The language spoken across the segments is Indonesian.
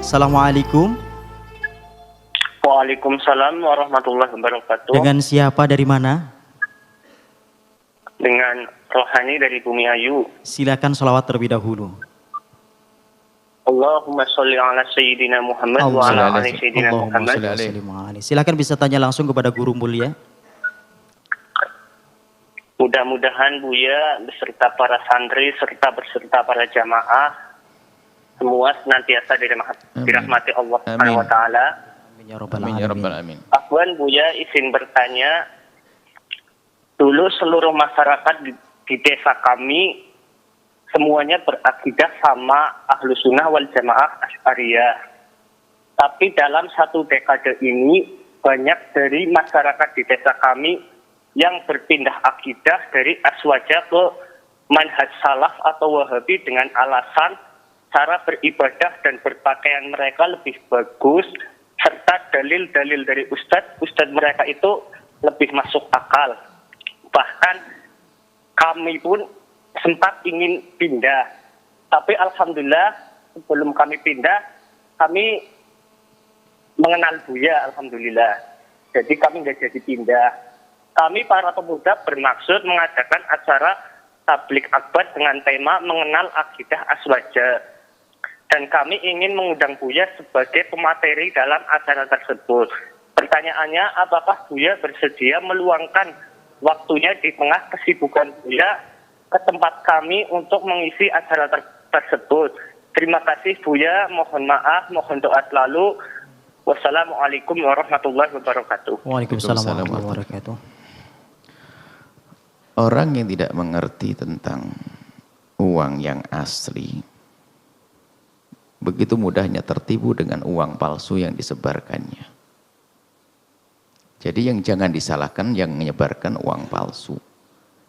Assalamualaikum. Waalaikumsalam warahmatullahi wabarakatuh. Dengan siapa dari mana? Dengan Rohani dari Bumi Ayu. Silakan sholawat terlebih dahulu. Allahumma sholli ala Sayyidina Muhammad wa ala ali Sayyidina Muhammad. Silakan bisa tanya langsung kepada guru mulia. Mudah-mudahan Buya beserta para santri serta beserta para jamaah semua senantiasa dirahmati Allah Subhanahu wa taala. Amin ya rabbal alamin. Afwan Buya izin bertanya, dulu seluruh masyarakat di desa kami semuanya berakidah sama Ahlu Sunnah wal Jamaah Asy'ariyah. Tapi dalam satu dekade ini banyak dari masyarakat di desa kami yang berpindah akidah dari Aswaja ke manhaj salaf atau Wahabi dengan alasan cara beribadah dan berpakaian mereka lebih bagus, serta dalil-dalil dari ustadz mereka itu lebih masuk akal. Bahkan kami pun sempat ingin pindah, tapi alhamdulillah sebelum kami pindah, kami mengenal Buya, alhamdulillah. Jadi kami nggak jadi pindah. Kami para pemuda bermaksud mengadakan acara tablik akbar dengan tema mengenal akidah Aswaja. Dan kami ingin mengundang Buya sebagai pemateri dalam acara tersebut. Pertanyaannya, apakah Buya bersedia meluangkan waktunya di tengah kesibukan Buya ke tempat kami untuk mengisi acara tersebut? Terima kasih Buya, mohon maaf, mohon doa selalu. Wassalamualaikum warahmatullahi wabarakatuh. Waalaikumsalam warahmatullahi wabarakatuh. Orang yang tidak mengerti tentang uang yang asli, begitu mudahnya tertipu dengan uang palsu yang disebarkannya. Jadi yang jangan disalahkan yang menyebarkan uang palsu.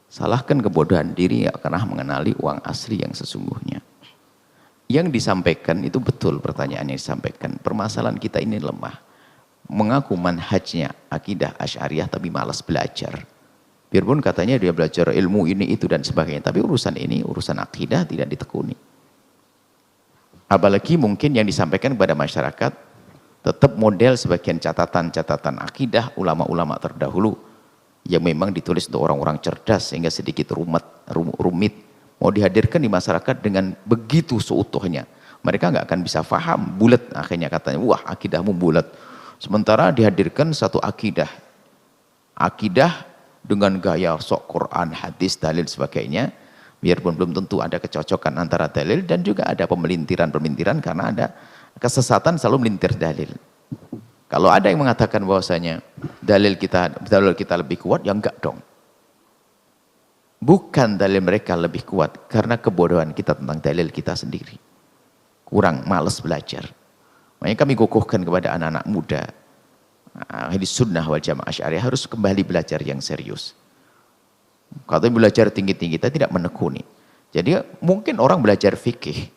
Salahkan kebodohan diri yang karena mengenali uang asli yang sesungguhnya. Yang disampaikan itu betul pertanyaan yang disampaikan. Permasalahan kita ini lemah. Mengaku manhajnya akidah Asy'ariyah tapi malas belajar. Biarpun katanya dia belajar ilmu ini, itu dan sebagainya. Tapi urusan ini, urusan akidah tidak ditekuni. Apalagi mungkin yang disampaikan kepada masyarakat tetap model sebagian catatan-catatan akidah ulama-ulama terdahulu yang memang ditulis untuk orang-orang cerdas sehingga sedikit rumit. Mau dihadirkan di masyarakat dengan begitu seutuhnya. Mereka nggak akan bisa paham, bulat akhirnya katanya, wah akidahmu bulat. Sementara dihadirkan satu akidah dengan gaya sok Quran, hadis, dalil sebagainya, biarpun belum tentu ada kecocokan antara dalil dan juga ada pemelintiran-pemelintiran karena ada kesesatan selalu melintir dalil. Kalau ada yang mengatakan bahwasanya dalil kita lebih kuat, ya enggak dong. Bukan dalil mereka lebih kuat karena kebodohan kita tentang dalil kita sendiri. Kurang malas belajar. Makanya kami kukuhkan kepada anak-anak muda Ahli Sunnah wal Jamaah Asy'ariyah harus kembali belajar yang serius. Kalau belajar tinggi-tinggi kita tidak menekuni. Jadi mungkin orang belajar fikih,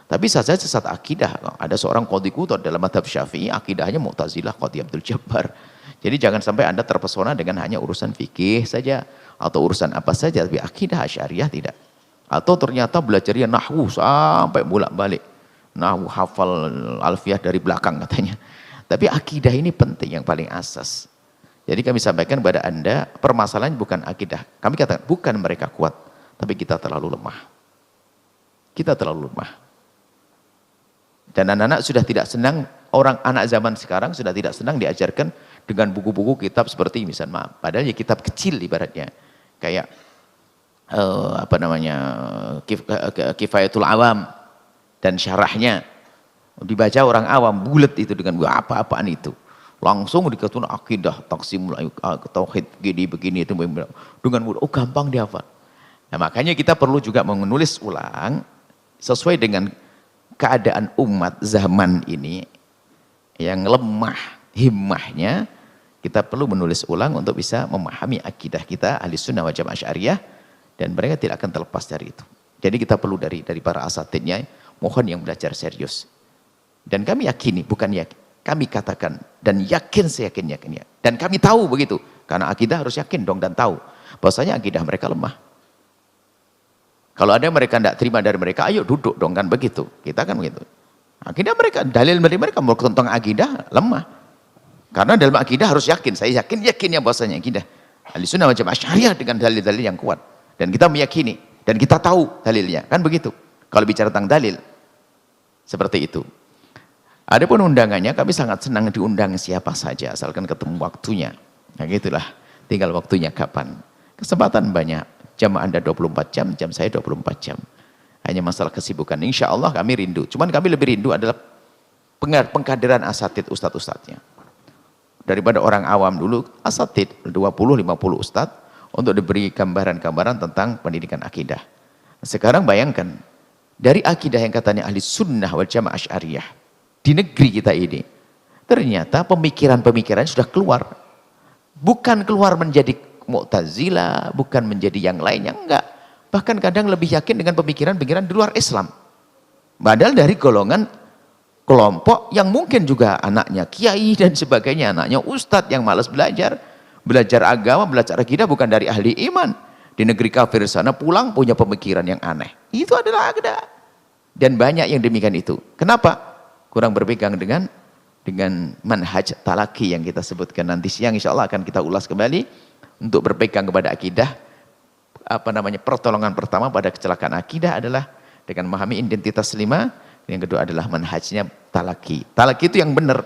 tapi saja sesat akidah. Ada seorang qadhi qudhat dalam mazhab Syafi'i, akidahnya Mu'tazilah, Qadhi Abdul Jabbar. Jadi jangan sampai Anda terpesona dengan hanya urusan fikih saja atau urusan apa saja, tapi akidah Asy'ariyah tidak. Atau ternyata belajarnya nahwu sampai bolak-balik. Nahwu hafal alfiyah dari belakang katanya. Tapi akidah ini penting, yang paling asas. Jadi kami sampaikan kepada Anda, permasalahan bukan akidah. Kami katakan, bukan mereka kuat, tapi kita terlalu lemah. Kita terlalu lemah. Dan anak-anak sudah tidak senang, anak zaman sekarang sudah tidak senang diajarkan dengan buku-buku kitab seperti misalnya, padahal ya kitab kecil ibaratnya. Kayak, Kifayatul Awam dan syarahnya. Dibaca orang awam, bulat itu dengan apa-apaan itu. Langsung dikatakan akidah, taksimul tauhid, begini itu dengan mudah. Oh gampang dihafal. Nah makanya kita perlu juga menulis ulang sesuai dengan keadaan umat zaman ini yang lemah himmahnya. Kita perlu menulis ulang untuk bisa memahami akidah kita Ahli Sunnah wal Jamaah Asy'ariyah dan mereka tidak akan terlepas dari itu. Jadi kita perlu dari para asatidnya, mohon yang belajar serius. Dan kami yakini, bukan yakin, kami katakan dan yakin seyakin-yakinnya. Dan kami tahu begitu, karena akidah harus yakin dong dan tahu bahwasanya akidah mereka lemah. Kalau ada mereka tidak terima dari mereka, ayo duduk dong kan begitu. Kita kan begitu. Akidah mereka, dalil dari mereka mau tentang akidah lemah. Karena dalam akidah harus yakin. Saya yakinnya bahasanya akidah Ahlussunnah wal Jamaah Asy'ariyah dengan dalil-dalil yang kuat. Dan kita meyakini dan kita tahu dalilnya. Kan begitu. Kalau bicara tentang dalil seperti itu. Adapun undangannya, kami sangat senang diundang siapa saja asalkan ketemu waktunya. Nah gitulah, tinggal waktunya kapan. Kesempatan banyak. Jam Anda 24 jam, jam saya 24 jam. Hanya masalah kesibukan. Insya Allah kami rindu. Cuman kami lebih rindu adalah pengkaderan asatid ustadz-ustadznya. Daripada orang awam dulu, asatid 20-50 ustadz untuk diberi gambaran-gambaran tentang pendidikan akidah. Sekarang bayangkan, dari akidah yang katanya ahli sunnah wal jamaah asy'ariyah, di negeri kita ini, ternyata pemikiran-pemikiran sudah keluar. Bukan keluar menjadi Mu'tazilah, bukan menjadi yang lainnya, enggak. Bahkan kadang lebih yakin dengan pemikiran-pemikiran di luar Islam. Padahal dari golongan kelompok yang mungkin juga anaknya kiai dan sebagainya, anaknya ustadz yang malas belajar agama, belajar akidah bukan dari ahli iman. Di negeri kafir sana pulang punya pemikiran yang aneh. Itu adalah ada. Dan banyak yang demikian itu. Kenapa? Kurang berpegang dengan manhaj talaki yang kita sebutkan nanti siang, insya Allah akan kita ulas kembali untuk berpegang kepada akidah. Pertolongan pertama pada kecelakaan akidah adalah dengan memahami identitas 5. Yang kedua adalah manhajnya talaki. Talaki itu yang benar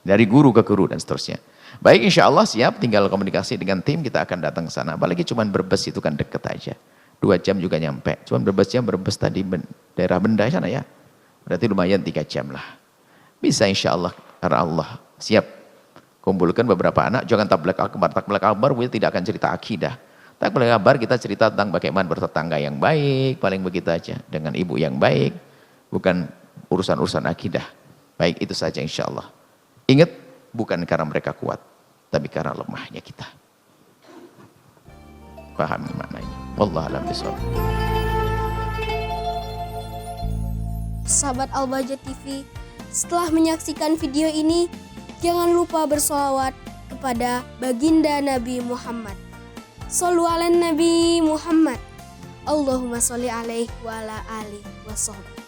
dari guru ke guru dan seterusnya. Baik, insya Allah siap, tinggal komunikasi dengan tim, kita akan datang ke sana. Apalagi cuman Brebes itu kan deket aja, 2 jam juga nyampe. Cuman Brebes tadi daerah Benda sana ya, berarti lumayan 3 jam lah. Bisa insya Allah, karena Allah siap kumpulkan beberapa anak. Jangan tablek akbar tidak akan cerita akidah. Tablek akbar kita cerita tentang bagaimana bertetangga yang baik, paling begitu aja, dengan ibu yang baik, bukan urusan-urusan akidah. Baik, itu saja insya Allah. Ingat, bukan karena mereka kuat, tapi karena lemahnya kita. Paham maknanya. Wallahu a'lam bishawab. Sahabat Al-Bahjah TV, setelah menyaksikan video ini, jangan lupa bersolawat kepada baginda Nabi Muhammad. Shollu ala Nabi Muhammad. Allahumma sholli alaihi wa ala alihi wa sahbihi.